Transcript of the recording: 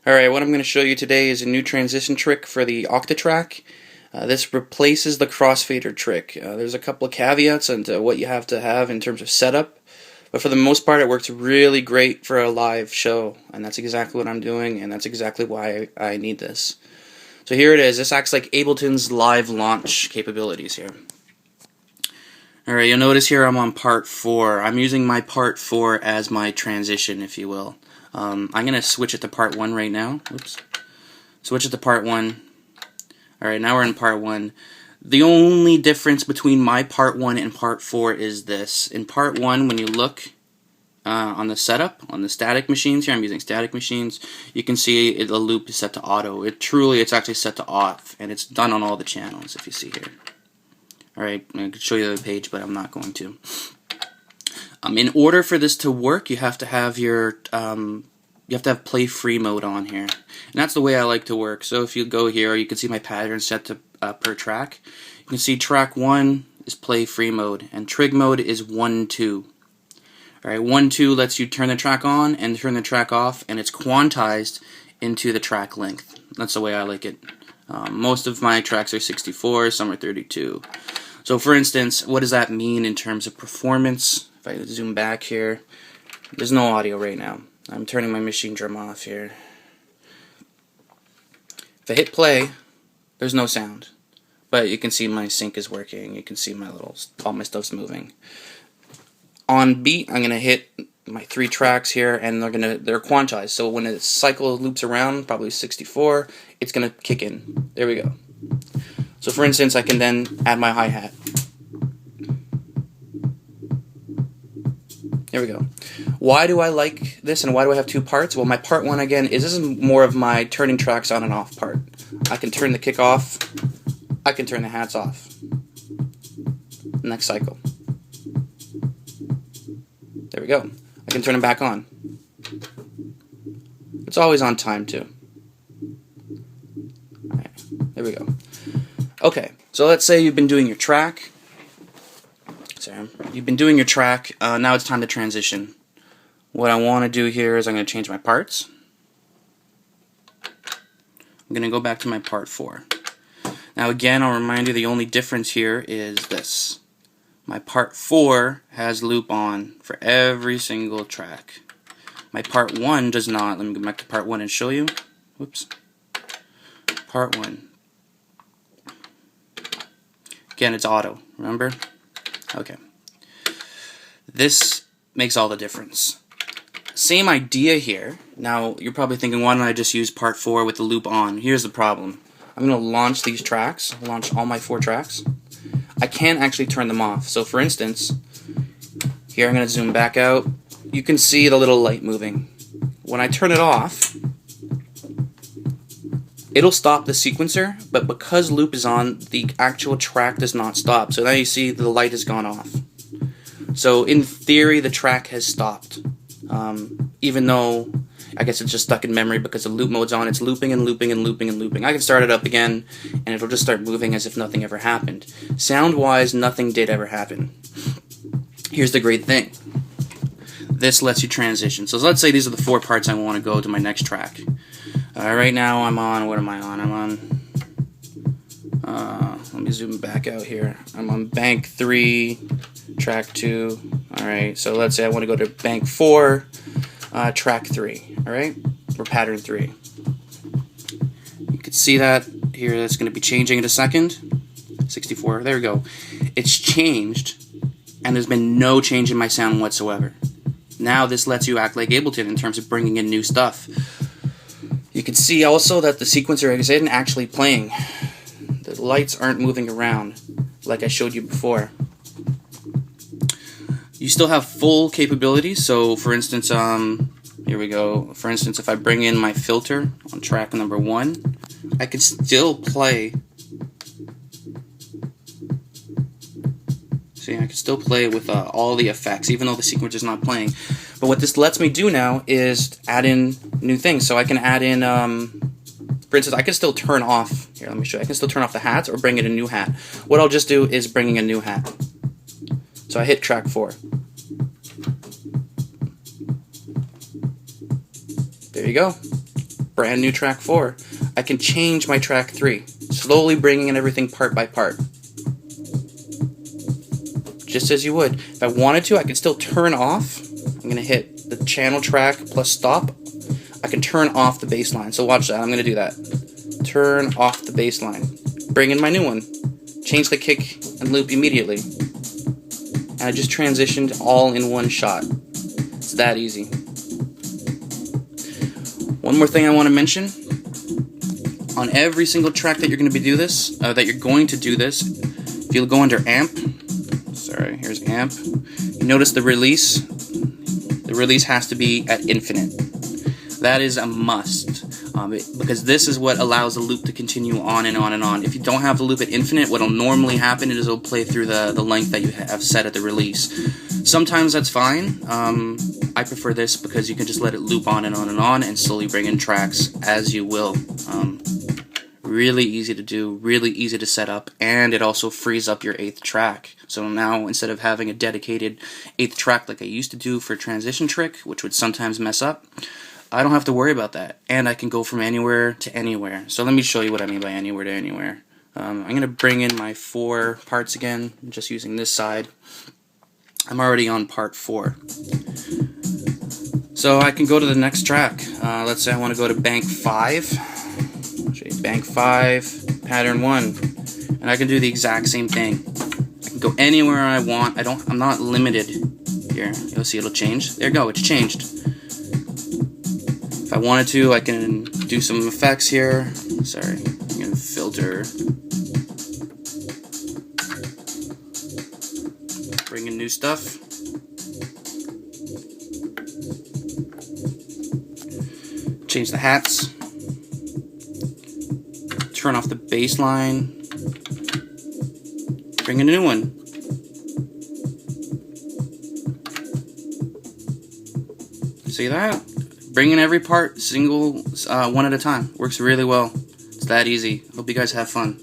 Alright, what I'm going to show you today is a new transition trick for the Octatrack. This replaces the crossfader trick. There's a couple of caveats into what you have to have in terms of setup, but for the most part it works really great for a live show, and that's exactly what I'm doing, and that's exactly why I need this. So here it is. This acts like Ableton's live launch capabilities here. Alright, you'll notice here I'm on part 4. I'm using my part 4 as my transition, if you will. I'm going to switch it to part 1 right now. Oops. Switch it to part 1. Alright, now we're in part 1. The only difference between my part 1 and part 4 is this. In part 1, when you look on the setup, on the static machines here, I'm using static machines, you can see the loop is set to auto. It's actually set to off, and it's done on all the channels, if you see here. Alright, I could show you the page, but I'm not going to. In order for this to work, you have to have your play free mode on here, and that's the way I like to work. So if you go here, you can see my pattern set to per track. You can see track 1 is play free mode, and trig mode is 1-2. Alright, 1-2 lets you turn the track on and turn the track off, and it's quantized into the track length. That's the way I like it. Most of my tracks are 64, some are 32. So for instance, what does that mean in terms of performance? If I zoom back here, there's no audio right now. I'm turning my machine drum off here. If I hit play, there's no sound. But you can see my sync is working. You can see all my stuff's moving. On beat, I'm gonna hit my 3 tracks here, and they're quantized. So when the cycle loops around, probably 64, it's gonna kick in. There we go. So for instance, I can then add my hi-hat. There we go. Why do I like this, and why do I have 2 parts? Well, my part 1 again is this is more of my turning tracks on and off part. I can turn the kick off. I can turn the hats off. Next cycle. There we go. I can turn them back on. It's always on time too. Alright, there we go. Okay, so let's say you've been doing your track. You've been doing your track. Now it's time to transition. What I want to do here is I'm going to change my parts. I'm going to go back to my part 4. Now again, I'll remind you the only difference here is this. My part 4 has loop on for every single track. My part 1 does not. Let me go back to part 1 and show you. Whoops. Part 1. Again, it's auto, remember? Okay. This makes all the difference. Same idea here. Now, you're probably thinking, why don't I just use part 4 with the loop on? Here's the problem. I'm going to launch these tracks, launch all my 4 tracks. I can't actually turn them off. So for instance, here I'm going to zoom back out. You can see the little light moving. When I turn it off, it'll stop the sequencer, but because loop is on, the actual track does not stop. So now you see the light has gone off. So in theory, the track has stopped. Even though, I guess it's just stuck in memory because the loop mode's on, it's looping and looping and looping and looping. I can start it up again, and it'll just start moving as if nothing ever happened. Sound-wise, nothing did ever happen. Here's the great thing. This lets you transition. So let's say these are the 4 parts I want to go to my next track. Right now I'm on, what am I on? I'm on, let me zoom back out here. I'm on bank 3, track 2. Alright, so let's say I want to go to bank 4, track 3. Alright, or pattern 3. You can see that here, that's going to be changing in a second. 64, there we go. It's changed, and there's been no change in my sound whatsoever. Now this lets you act like Ableton in terms of bringing in new stuff. You can see also that the sequencer isn't actually playing. The lights aren't moving around like I showed you before. You still have full capabilities, so for instance, here we go. For instance, if I bring in my filter on track number 1, I can still play. See, I can still play with all the effects, even though the sequencer is not playing. But what this lets me do now is add in new things. So I can add in, for instance, I can still turn off, here, let me show you. I can still turn off the hats or bring in a new hat. What I'll just do is bringing a new hat. So I hit track 4. There you go. brand new track 4. I can change my track 3, slowly bringing in everything part by part. Just as you would. If I wanted to, I can still turn off. I'm going to hit the channel track plus stop. I can turn off the bass line. So watch that. I'm going to do that. Turn off the bass line. Bring in my new one. Change the kick and loop immediately. And I just transitioned all in one shot. It's that easy. One more thing I want to mention. On every single track that you're going to do this, if you go under amp, sorry, here's amp, you notice the release. The release has to be at infinite. That is a must, because this is what allows the loop to continue on and on and on. If you don't have the loop at infinite, what will normally happen is it'll play through the length that you have set at the release. Sometimes that's fine. I prefer this because you can just let it loop on and on and on and slowly bring in tracks as you will. Really easy to do, really easy to set up, and it also frees up your 8th track. So now, instead of having a dedicated 8th track like I used to do for transition trick, which would sometimes mess up, I don't have to worry about that, and I can go from anywhere to anywhere. So let me show you what I mean by anywhere to anywhere. I'm going to bring in my 4 parts again, just using this side. I'm already on part 4. So I can go to the next track. Let's say I want to go to bank 5. I'll show you bank 5, pattern 1. And I can do the exact same thing. I can go anywhere I want. I'm not limited here. You'll see it'll change. There you go, it's changed. If I wanted to, I can do some effects here. Sorry, I'm going to filter. Bring in new stuff. Change the hats. Turn off the bass line. Bring in a new one. See that? Bring in every part, single, one at a time. Works really well. It's that easy. Hope you guys have fun.